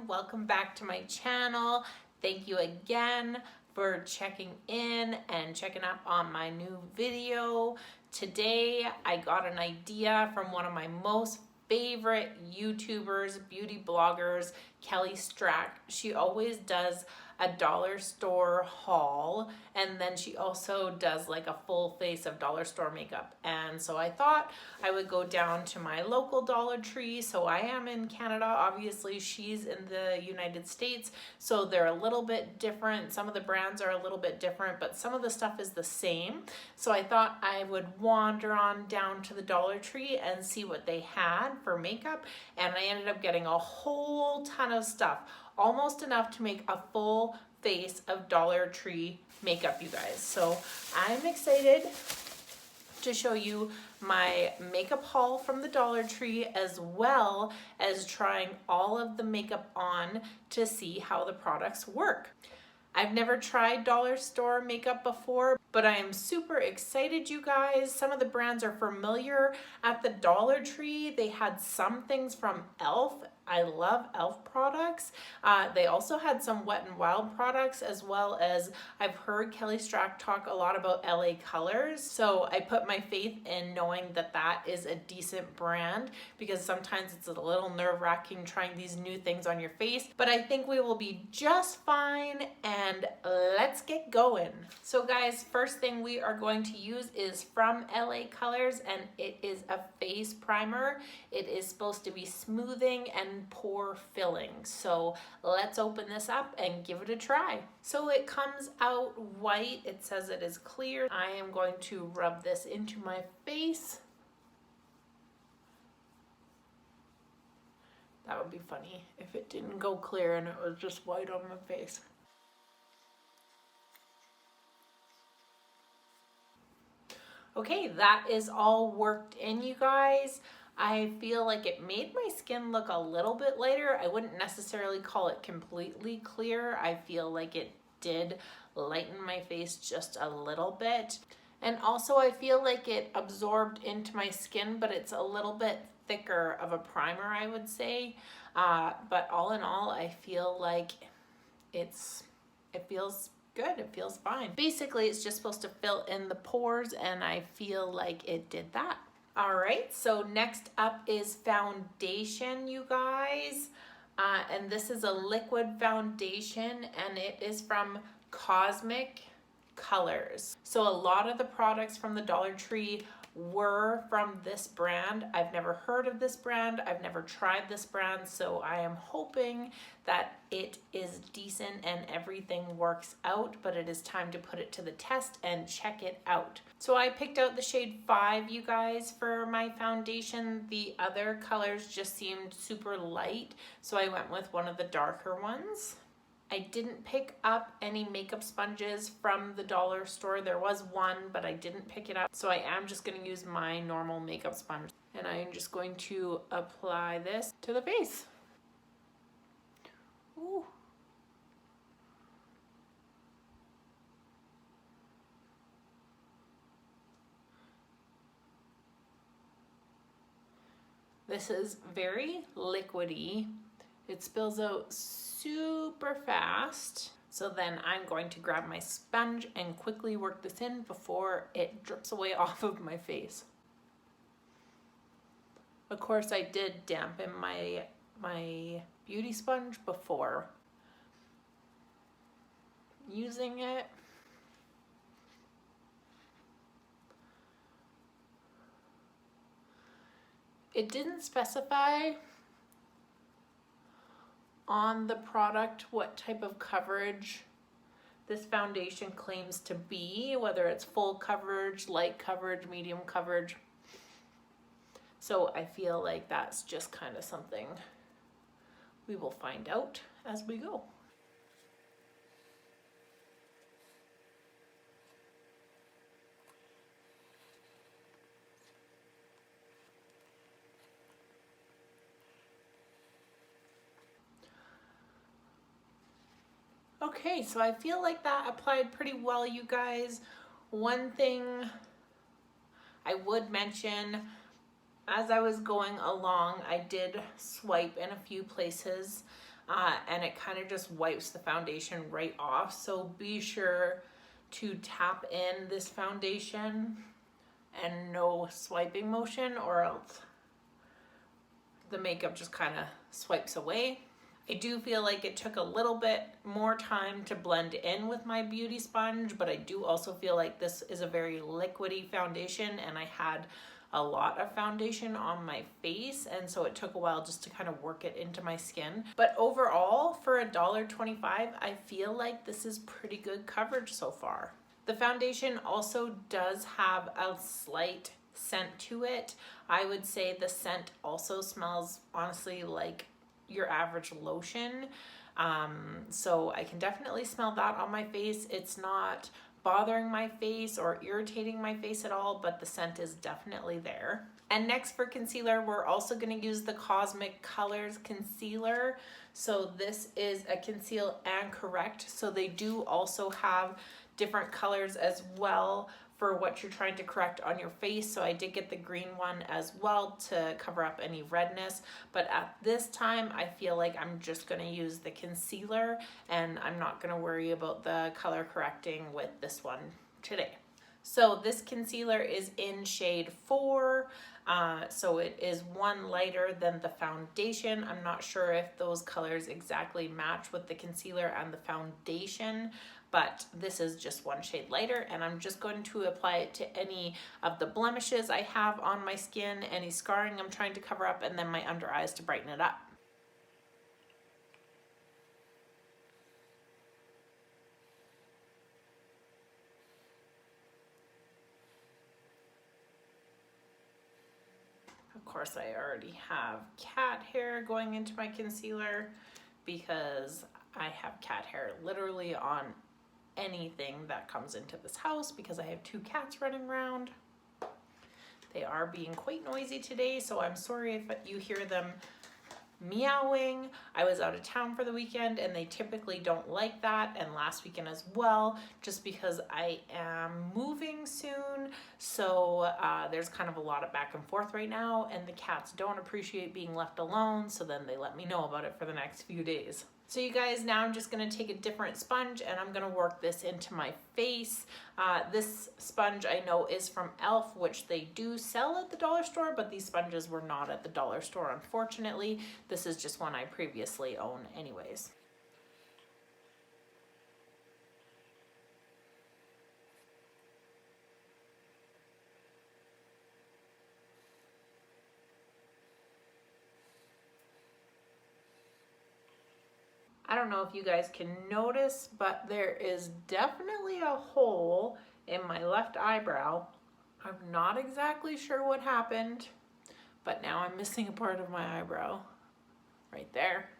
everyone, welcome back to my channel. Thank you again for checking in and checking up on my new video. Today I got an idea from one of my most favorite YouTubers, beauty bloggers, Kelly Strack. She always does a dollar store haul, and then she also does like a full face of dollar store makeup. And so I thought I would go down to my local Dollar Tree. So I am in Canada, obviously she's in the United States, so they're a little bit different. Some of the brands are a little bit different, but some of the stuff is the same. So I thought I would wander on down to the Dollar Tree and see what they had for makeup, and I ended up getting a whole ton of stuff, almost enough to make a full face of Dollar Tree makeup, you guys. So I'm excited to show you my makeup haul from the Dollar Tree, as well as trying all of the makeup on to see how the products work. I've never tried dollar store makeup before, but I am super excited, you guys. Some of the brands are familiar. At the Dollar Tree, they had some things from e.l.f. I love e.l.f. products. They also had some Wet n Wild products, as well as I've heard Kelly Strack talk a lot about LA Colors. So I put my faith in knowing that that is a decent brand, because sometimes it's a little nerve-wracking trying these new things on your face, but I think we will be just fine, and let's get going. So guys, first thing we are going to use is from LA Colors, and it is a face primer. It is supposed to be smoothing and pore filling. So let's open this up and give it a try. So it comes out white. It says it is clear. I am going to rub this into my face. That would be funny if it didn't go clear and it was just white on my face. Okay, that is all worked in, you guys. I feel like it made my skin look a little bit lighter. I wouldn't necessarily call it completely clear. I feel like it did lighten my face just a little bit. And also I feel like it absorbed into my skin, but it's a little bit thicker of a primer, I would say. But all in all, I feel like it feels good. It feels fine. Basically, it's just supposed to fill in the pores, and I feel like it did that. All right, so next up is foundation, you guys. And this is a liquid foundation, and it is from Cosmic Colors. So a lot of the products from the Dollar Tree were from this brand. I've never heard of this brand. I've never tried this brand, so I am hoping that it is decent and everything works out, but it is time to put it to the test and check it out. So I picked out the shade 5, you guys, for my foundation. The other colors just seemed super light, so I went with one of the darker ones. I didn't pick up any makeup sponges from the dollar store. There was one, but I didn't pick it up. So I am just going to use my normal makeup sponge. And I'm just going to apply this to the face. Ooh. This is very liquidy. It spills out super fast. So then I'm going to grab my sponge and quickly work this in before it drips away off of my face. Of course, I did dampen my beauty sponge before using it. It didn't specify on the product what type of coverage this foundation claims to be, whether it's full coverage, light coverage, medium coverage. So I feel like that's just kind of something we will find out as we go. Okay, so I feel like that applied pretty well, you guys. One thing I would mention, as I was going along, I did swipe in a few places and it kind of just wipes the foundation right off. So be sure to tap in this foundation and no swiping motion, or else the makeup just kind of swipes away. I do feel like it took a little bit more time to blend in with my beauty sponge, but I do also feel like this is a very liquidy foundation, and I had a lot of foundation on my face, and so it took a while just to kind of work it into my skin. But overall, for $1.25, I feel like this is pretty good coverage so far. The foundation also does have a slight scent to it. I would say the scent also smells honestly like your average lotion. So I can definitely smell that on my face. It's not bothering my face or irritating my face at all, but the scent is definitely there. And next for concealer, we're also going to use the Cosmic Colors concealer. So this is a conceal and correct. So they do also have different colors as well for what you're trying to correct on your face. So I did get the green one as well to cover up any redness. But at this time, I feel like I'm just gonna use the concealer, and I'm not gonna worry about the color correcting with this one today. So this concealer is in shade 4. So it is one lighter than the foundation. I'm not sure if those colors exactly match with the concealer and the foundation, but this is just one shade lighter, and I'm just going to apply it to any of the blemishes I have on my skin, any scarring I'm trying to cover up, and then my under eyes to brighten it up. Of course, I already have cat hair going into my concealer because I have cat hair literally on anything that comes into this house because I have 2 cats running around. They are being quite noisy today, so I'm sorry if you hear them meowing. I was out of town for the weekend, and they typically don't like that, and last weekend as well, just because I am moving soon. So there's kind of a lot of back and forth right now, and the cats don't appreciate being left alone, so then they let me know about it for the next few days. So you guys, now I'm just gonna take a different sponge and I'm gonna work this into my face. This sponge I know is from e.l.f., which they do sell at the dollar store, but these sponges were not at the dollar store, unfortunately. This is just one I previously owned anyways. I don't know if you guys can notice, but there is definitely a hole in my left eyebrow. I'm not exactly sure what happened, but now I'm missing a part of my eyebrow right there.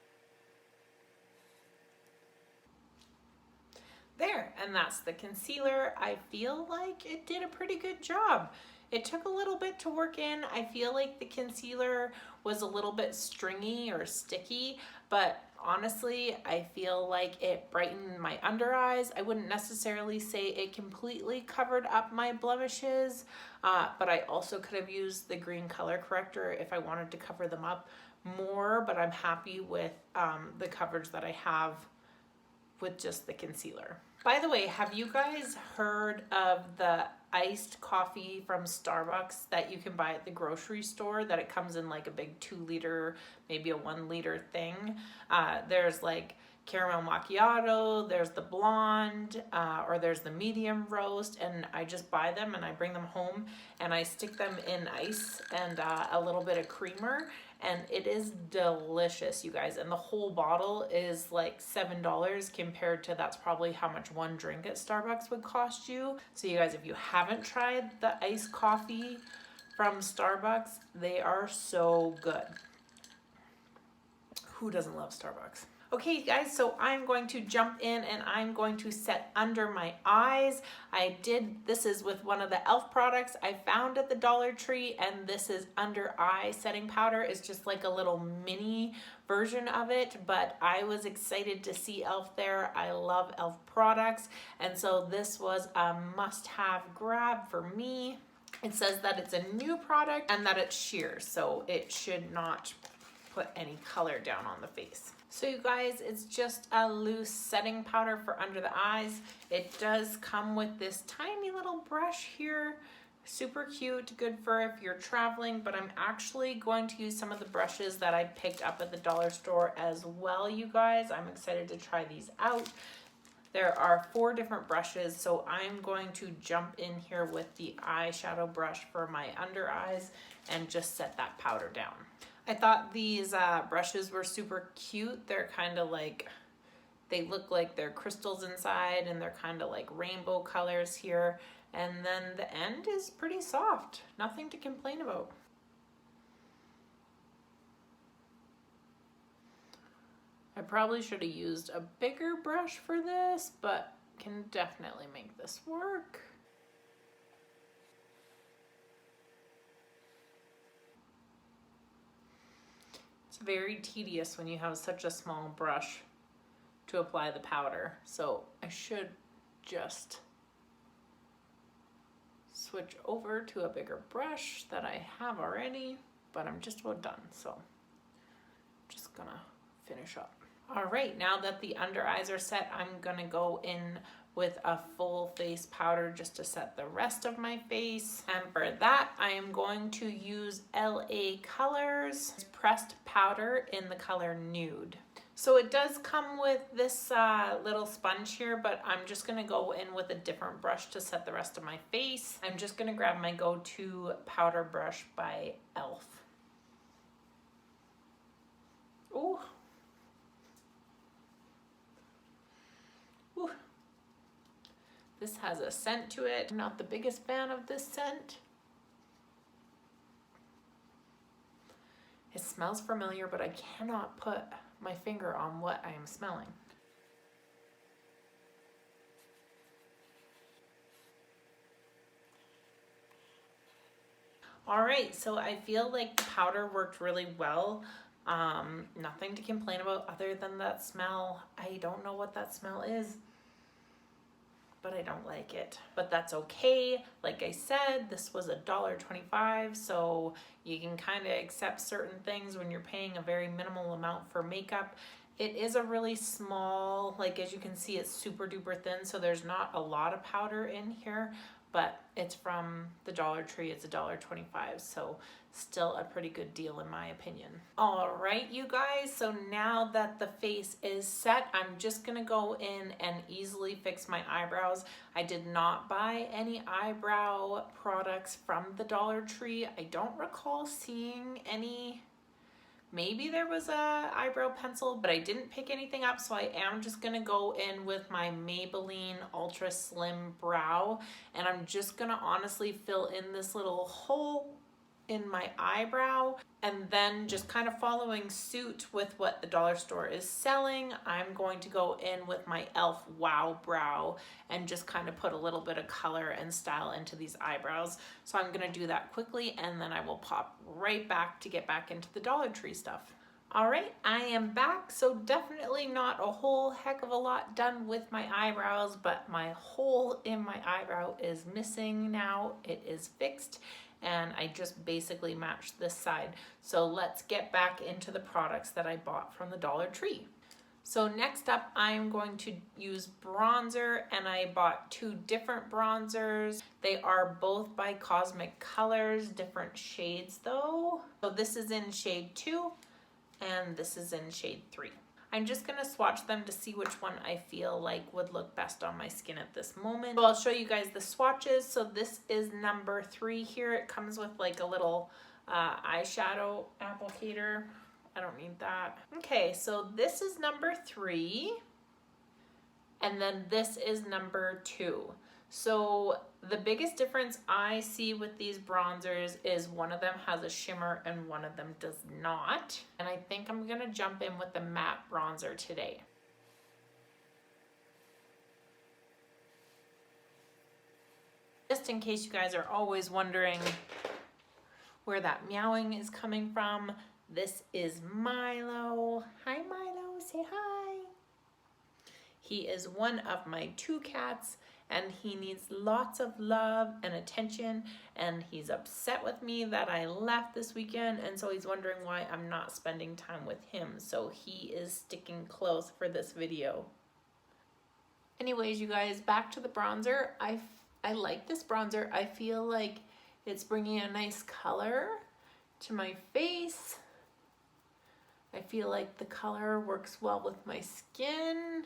There, and that's the concealer. I feel like it did a pretty good job. It took a little bit to work in. I feel like the concealer was a little bit stringy or sticky, but honestly, I feel like it brightened my under eyes. I wouldn't necessarily say it completely covered up my blemishes, but I also could have used the green color corrector if I wanted to cover them up more, but I'm happy with the coverage that I have with just the concealer. By the way, have you guys heard of the iced coffee from Starbucks that you can buy at the grocery store, that it comes in like a big 2-liter, maybe a 1-liter thing? There's like caramel macchiato, there's the blonde, or there's the medium roast, and I just buy them and I bring them home and I stick them in ice and a little bit of creamer, and it is delicious, you guys. And the whole bottle is like $7 compared to that's probably how much one drink at Starbucks would cost you. So you guys, if you haven't tried the iced coffee from Starbucks, they are so good. Who doesn't love Starbucks? Okay guys, so I'm going to jump in and I'm going to set under my eyes. This is with one of the e.l.f. products I found at the Dollar Tree, and this is under eye setting powder. It's just like a little mini version of it, but I was excited to see e.l.f. there. I love e.l.f. products, and so this was a must-have grab for me. It says that it's a new product and that it's sheer, so it should not put any color down on the face. So you guys, it's just a loose setting powder for under the eyes. It does come with this tiny little brush here. Super cute, good for if you're traveling, but I'm actually going to use some of the brushes that I picked up at the dollar store as well, you guys. I'm excited to try these out. There are 4 different brushes, so I'm going to jump in here with the eyeshadow brush for my under eyes and just set that powder down. I thought these brushes were super cute. They're kind of like, they look like they're crystals inside, and they're kind of like rainbow colors here. And then the end is pretty soft. Nothing to complain about. I probably should have used a bigger brush for this, but can definitely make this work. It's very tedious when you have such a small brush to apply the powder. So I should just switch over to a bigger brush that I have already, but I'm just about done. So just gonna finish up. All right, now that the under eyes are set, I'm gonna go in with a full face powder just to set the rest of my face. And for that, I am going to use LA Colors pressed powder in the color Nude. So it does come with this little sponge here, but I'm just gonna go in with a different brush to set the rest of my face. I'm just gonna grab my go-to powder brush by e.l.f. Ooh. Ooh. This has a scent to it. I'm not the biggest fan of this scent. It smells familiar, but I cannot put my finger on what I am smelling. All right, so I feel like the powder worked really well. Nothing to complain about other than that smell. I don't know what that smell is, but I don't like it. But that's okay. Like I said, this was $1.25, so you can kind of accept certain things when you're paying a very minimal amount for makeup. It is a really small, like as you can see, it's super duper thin, so there's not a lot of powder in here, but it's from the Dollar Tree. It's $1.25, so still a pretty good deal in my opinion. All right, you guys, so now that the face is set, I'm just gonna go in and easily fix my eyebrows. I did not buy any eyebrow products from the Dollar Tree. I don't recall seeing any. Maybe there was a eyebrow pencil, but I didn't pick anything up, so I am just gonna go in with my Maybelline Ultra Slim Brow, and I'm just gonna honestly fill in this little hole in my eyebrow, and then just kind of following suit with what the dollar store is selling, I'm going to go in with my e.l.f. Wow Brow and just kind of put a little bit of color and style into these eyebrows. So I'm gonna do that quickly, and then I will pop right back to get back into the Dollar Tree stuff. All right, I am back. So definitely not a whole heck of a lot done with my eyebrows, but my hole in my eyebrow is missing now. It is fixed, and I just basically matched this side. So let's get back into the products that I bought from the Dollar Tree. So next up, I'm going to use bronzer, and I bought 2 different bronzers. They are both by Cosmic Colors, different shades though. So this is in shade 2, and this is in shade 3. I'm just gonna swatch them to see which one I feel like would look best on my skin at this moment. So I'll show you guys the swatches. So this is number 3 here. It comes with like a little eyeshadow applicator. I don't need that. Okay, so this is number 3, and then this is number 2. So the biggest difference I see with these bronzers is one of them has a shimmer and one of them does not. And I think I'm gonna jump in with the matte bronzer today. Just in case you guys are always wondering where that meowing is coming from, this is Milo. Hi Milo, say hi. He is one of my 2 cats, and he needs lots of love and attention, and he's upset with me that I left this weekend, and so he's wondering why I'm not spending time with him. So he is sticking close for this video. Anyways, you guys, back to the bronzer. I like this bronzer. I feel like it's bringing a nice color to my face. I feel like the color works well with my skin.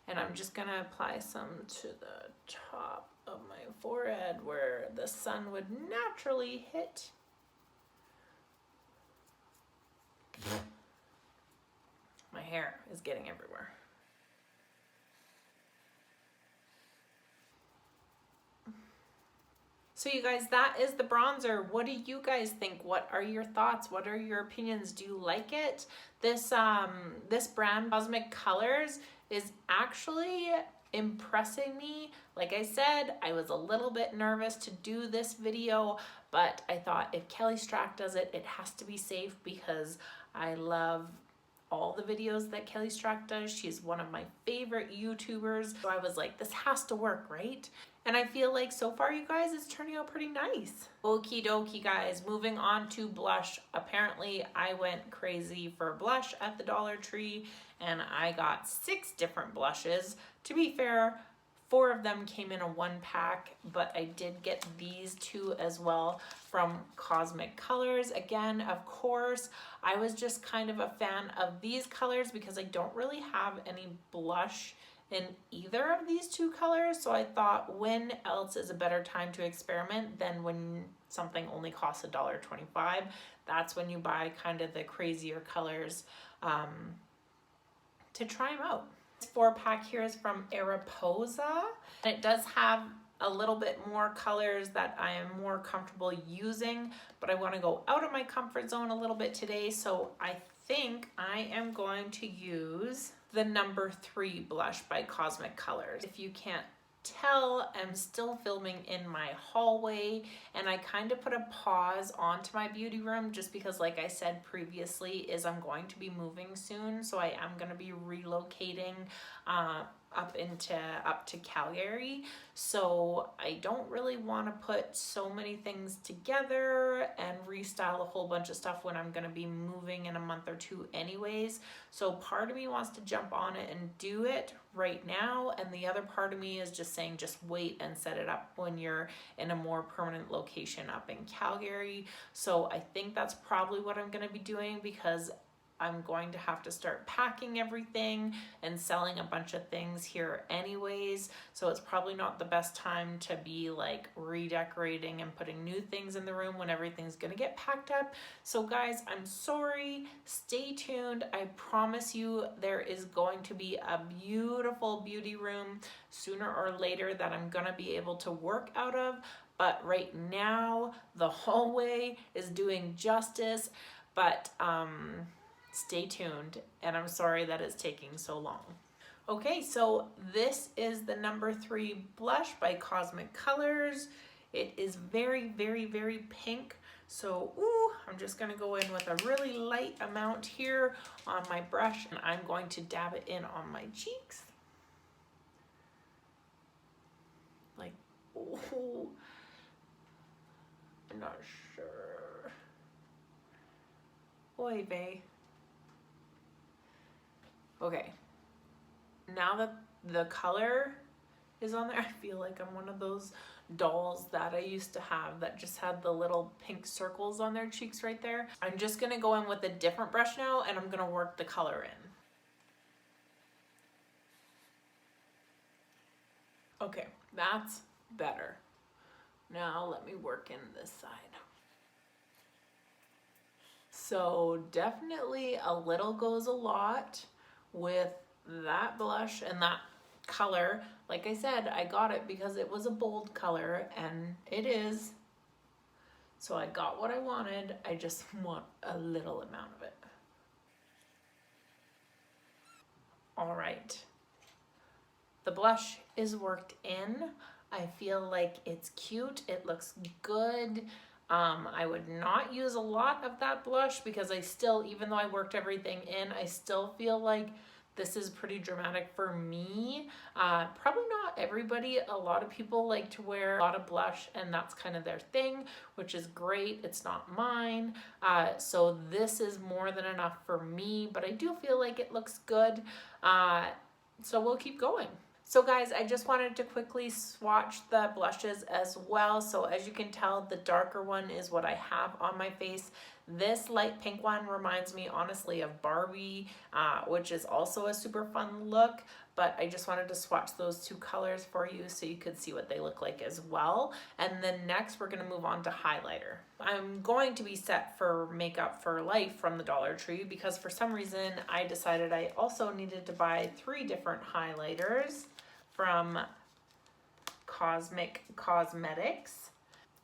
And I'm just gonna apply some to the top of my forehead where the sun would naturally hit. My hair is getting everywhere. So you guys, that is the bronzer. What do you guys think? What are your thoughts? What are your opinions? Do you like it? This this brand, Cosmic Colors, is actually impressing me. Like I said, I was a little bit nervous to do this video, but I thought if Kelly Strack does it, it has to be safe because I love all the videos that Kelly Strack does. She's one of my favorite YouTubers. So I was like, this has to work, right? And I feel like so far, you guys, it's turning out pretty nice. Okie dokie, guys, moving on to blush. Apparently, I went crazy for blush at the Dollar Tree, and I got 6 different blushes. To be fair, 4 of them came in a 1-pack, but I did get these 2 as well from Cosmic Colors. Again, of course, I was just kind of a fan of these colors because I don't really have any blush in either of these 2 colors, so I thought when else is a better time to experiment than when something only costs $1.25. That's when you buy kind of the crazier colors to try them out. This 4-pack here is from Aeroposa, and it does have a little bit more colors that I am more comfortable using, but I want to go out of my comfort zone a little bit today, so I think I am going to use the number 3 blush by Cosmic Colors. If you can't tell, I'm still filming in my hallway, and I kind of put a pause onto my beauty room just because, like I said previously, is I'm going to be moving soon, so I am going to be relocating up to Calgary, so I don't really want to put so many things together and restyle a whole bunch of stuff when I'm going to be moving in a month or 2 anyways. So part of me wants to jump on it and do it right now, and the other part of me is just saying just wait and set it up when you're in a more permanent location up in Calgary. So I think that's probably what I'm going to be doing because I'm going to have to start packing everything and selling a bunch of things here anyways. So it's probably not the best time to be like redecorating and putting new things in the room when everything's gonna get packed up. So guys, I'm sorry, stay tuned. I promise you there is going to be a beautiful beauty room sooner or later that I'm gonna be able to work out of. But right now, the hallway is doing justice, but stay tuned, and I'm sorry that it's taking so long. Okay, so this is the number 3 blush by Cosmic Colors. It is very, very, very pink. So, I'm just gonna go in with a really light amount here on my brush, and I'm going to dab it in on my cheeks. Like, oh, I'm not sure. Oy vey. Okay, now that the color is on there, I feel like I'm one of those dolls that I used to have that just had the little pink circles on their cheeks right there. I'm just gonna go in with a different brush now, and I'm gonna work the color in. Okay, that's better. Now let me work in this side. So definitely a little goes a lot with that blush and that color. Like I said, I got it because it was a bold color, and it is. So I got what I wanted. I just want a little amount of it. All right. The blush is worked in. I feel like it's cute. It looks good. I would not use a lot of that blush because I still, even though I worked everything in, I still feel like This is pretty dramatic for me. Probably not everybody. A lot of people like to wear a lot of blush and that's kind of their thing, which is great. It's not mine. So this is more than enough for me, but I do feel like it looks good. So we'll keep going. So guys, I just wanted to quickly swatch the blushes as well. So as you can tell, the darker one is what I have on my face. This light pink one reminds me honestly of Barbie, which is also a super fun look, but I just wanted to swatch those two colors for you so you could see what they look like as well. And then next we're gonna move on to highlighter. I'm going to be set for makeup for life from the Dollar Tree because for some reason I decided I also needed to buy 3 different highlighters from Cosmetics,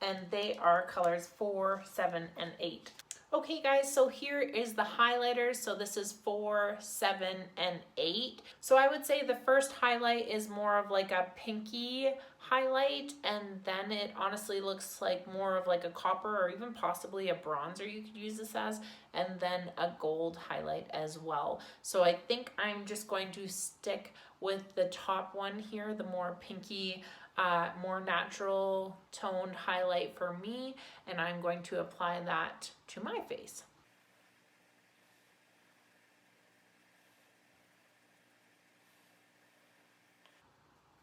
and they are colors 4, 7, and 8. Okay guys, so here is the highlighters. So this is 4, 7, and 8. So I would say the first highlight is more of like a pinky highlight, and then it honestly looks like more of like a copper or even possibly a bronzer you could use this as, and then a gold highlight as well. So I think I'm just going to stick with the top one here, the more pinky, more natural toned highlight for me, and I'm going to apply that to my face.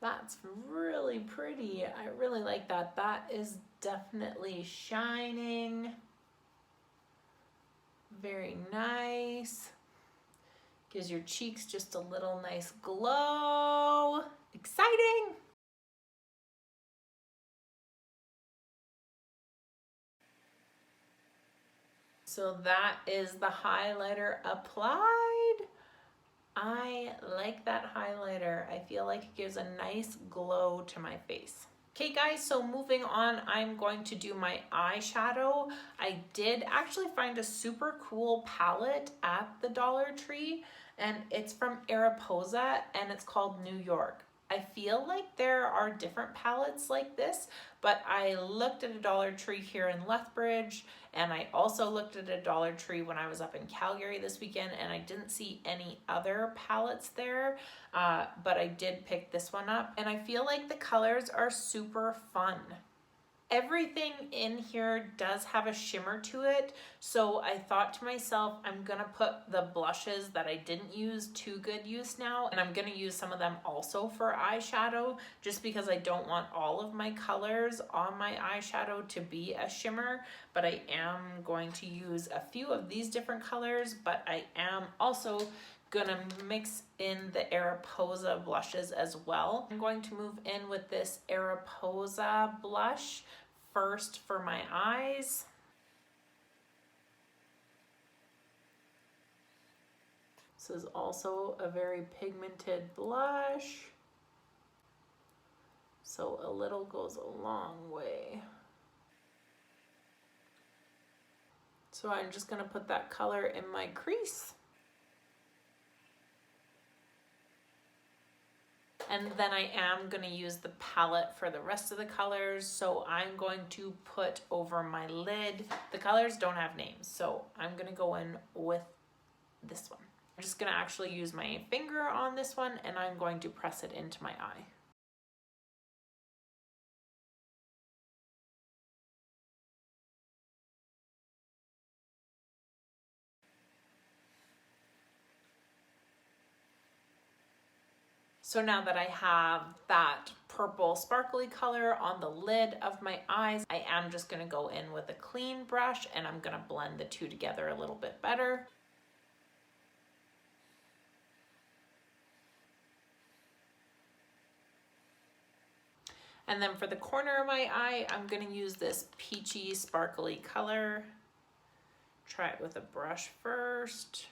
That's really pretty. I really like that. That is definitely shining. Very nice. Gives your cheeks just a little nice glow. Exciting! So that is the highlighter applied. I like that highlighter. I feel like it gives a nice glow to my face. Okay guys, so moving on, I'm going to do my eyeshadow. I did actually find a super cool palette at the Dollar Tree, and it's from Areposa, and it's called New York. I feel like there are different palettes like this, but I looked at a Dollar Tree here in Lethbridge, and I also looked at a Dollar Tree when I was up in Calgary this weekend, and I didn't see any other palettes there, but I did pick this one up, and I feel like the colors are super fun. Everything in here does have a shimmer to it, so I thought to myself, I'm gonna put the blushes that I didn't use to good use now, and I'm gonna use some of them also for eyeshadow, just because I don't want all of my colors on my eyeshadow to be a shimmer, but I am going to use a few of these different colors, but I am also gonna mix in the Areposa blushes as well. I'm going to move in with this Areposa blush first for my eyes. This is also a very pigmented blush, so a little goes a long way. So I'm just gonna put that color in my crease. And then I am going to use the palette for the rest of the colors. So I'm going to put over my lid. The colors don't have names, so I'm going to go in with this one. I'm just going to actually use my finger on this one, and I'm going to press it into my eye. So now that I have that purple sparkly color on the lid of my eyes, I am just gonna go in with a clean brush, and I'm gonna blend the two together a little bit better. And then for the corner of my eye, I'm gonna use this peachy sparkly color. Try it with a brush first.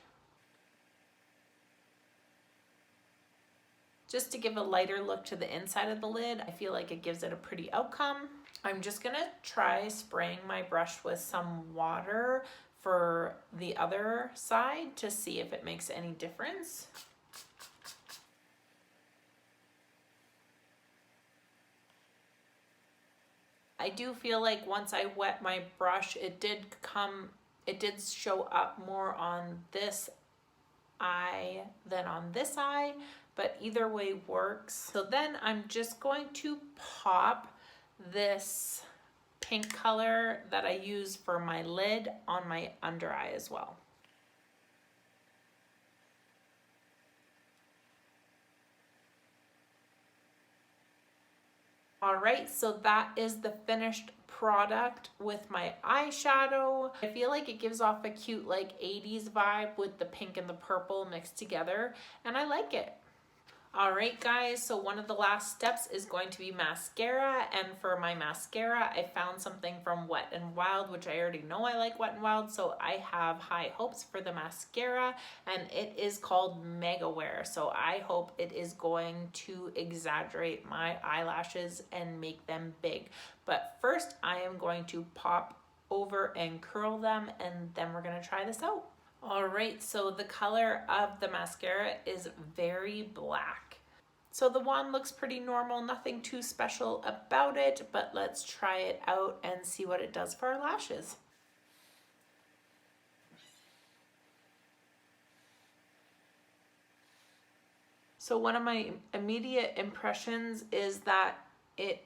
Just to give a lighter look to the inside of the lid, I feel like it gives it a pretty outcome. I'm just gonna try spraying my brush with some water for the other side to see if it makes any difference. I do feel like once I wet my brush, it did show up more on this eye than on this eye, but either way works. So then I'm just going to pop this pink color that I use for my lid on my under eye as well. All right, so that is the finished product with my eyeshadow. I feel like it gives off a cute like 80s vibe with the pink and the purple mixed together, and I like it. All right, guys, so one of the last steps is going to be mascara, and for my mascara, I found something from Wet n Wild, which I already know I like Wet n Wild, so I have high hopes for the mascara, and it is called Mega Wear, so I hope it is going to exaggerate my eyelashes and make them big. But first, I am going to pop over and curl them, and then we're gonna try this out. All right, so the color of the mascara is very black. So the wand looks pretty normal, nothing too special about it, but let's try it out and see what it does for our lashes. So one of my immediate impressions is that it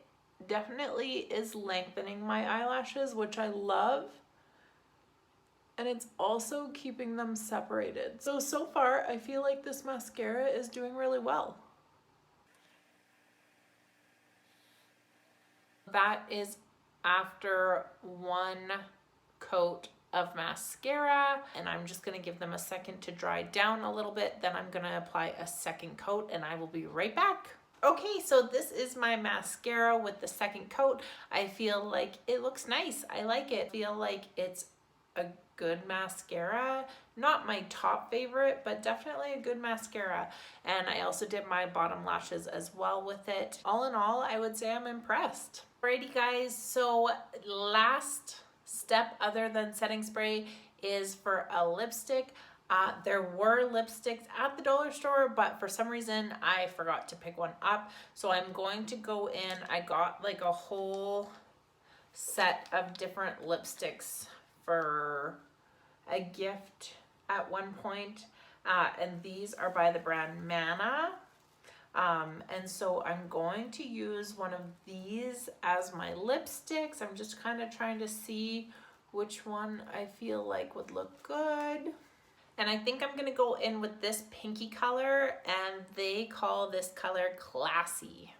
definitely is lengthening my eyelashes, which I love. And it's also keeping them separated. So far, I feel like this mascara is doing really well. That is after one coat of mascara, and I'm just gonna give them a second to dry down a little bit, then I'm gonna apply a second coat and I will be right back. Okay, so this is my mascara with the second coat. I feel like it looks nice. I like it. I feel like it's a good mascara. Not my top favorite, but definitely a good mascara. And I also did my bottom lashes as well with it. All in all, I would say I'm impressed. Alrighty guys, so last step other than setting spray is for a lipstick. There were lipsticks at the dollar store, but for some reason I forgot to pick one up. So I'm going to go in, I got like a whole set of different lipsticks for a gift at one point, and these are by the brand Mana, and so I'm going to use one of these as my lipsticks. I'm just kind of trying to see which one I feel like would look good, and I think I'm gonna go in with this pinky color, and they call this color Classy.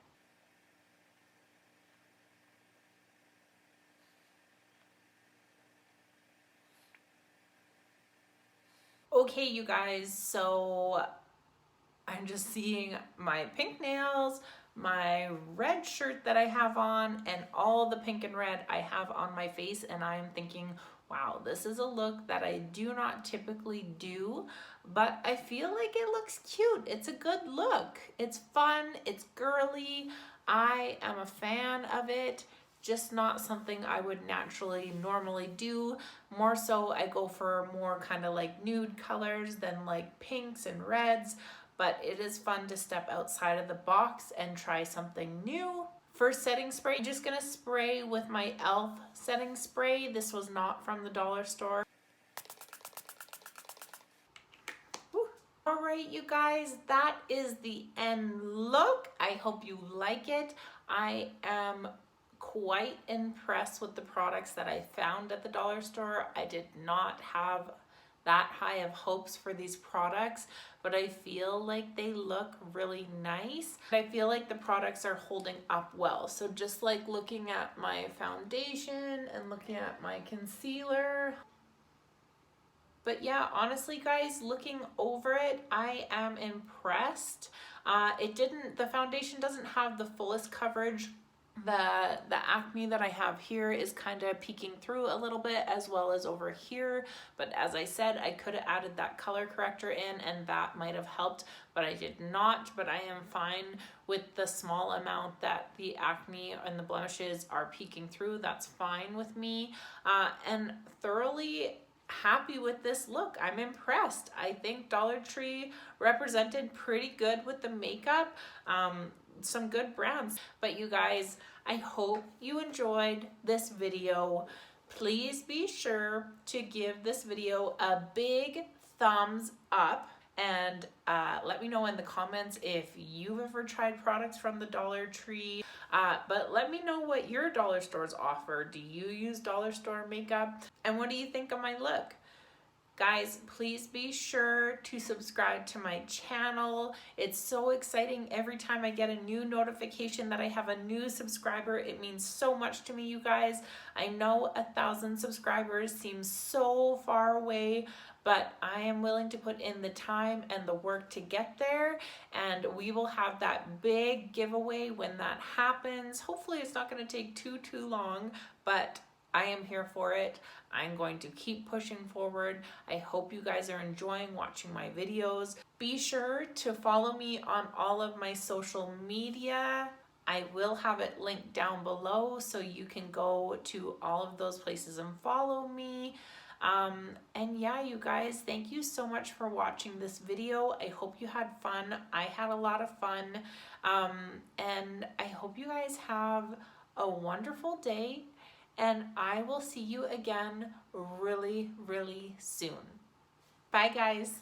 Okay, you guys, so I'm just seeing my pink nails, my red shirt that I have on, and all the pink and red I have on my face, and I'm thinking, wow, this is a look that I do not typically do, but I feel like it looks cute. It's a good look. It's fun, it's girly. I am a fan of it. Just not something I would naturally normally do. More so I go for more kind of like nude colors than like pinks and reds, but it is fun to step outside of the box and try something new. For setting spray, I'm just gonna spray with my e.l.f. setting spray. This was not from the dollar store. All right, you guys, that is the end look. I hope you like it. I am quite impressed with the products that I found at the dollar store. I did not have that high of hopes for these products, but I feel like they look really nice. I feel like the products are holding up well. So just like looking at my foundation and looking at my concealer. But yeah, honestly guys, looking over it, I am impressed. The foundation doesn't have the fullest coverage. The acne that I have here is kind of peeking through a little bit, as well as over here, but as I said, I could have added that color corrector in and that might have helped, but I did not. But I am fine with the small amount that the acne and the blemishes are peeking through. That's fine with me, and thoroughly happy with this look. I'm impressed. I think Dollar Tree represented pretty good with the makeup. Some good brands. But you guys, I hope you enjoyed this video. Please be sure to give this video a big thumbs up And let me know in the comments if you've ever tried products from the Dollar Tree. But let me know what your dollar stores offer. Do you use dollar store makeup? And what do you think of my look? Guys, please be sure to subscribe to my channel. It's so exciting every time I get a new notification that I have a new subscriber. It means so much to me, you guys. I know 1,000 subscribers seems so far away, but I am willing to put in the time and the work to get there, and we will have that big giveaway when that happens. Hopefully it's not going to take too long, but I am here for it. I'm going to keep pushing forward. I hope you guys are enjoying watching my videos. Be sure to follow me on all of my social media. I will have it linked down below so you can go to all of those places and follow me. And yeah, you guys, thank you so much for watching this video. I hope you had fun. I had a lot of fun. And I hope you guys have a wonderful day. And I will see you again really soon. Bye, guys.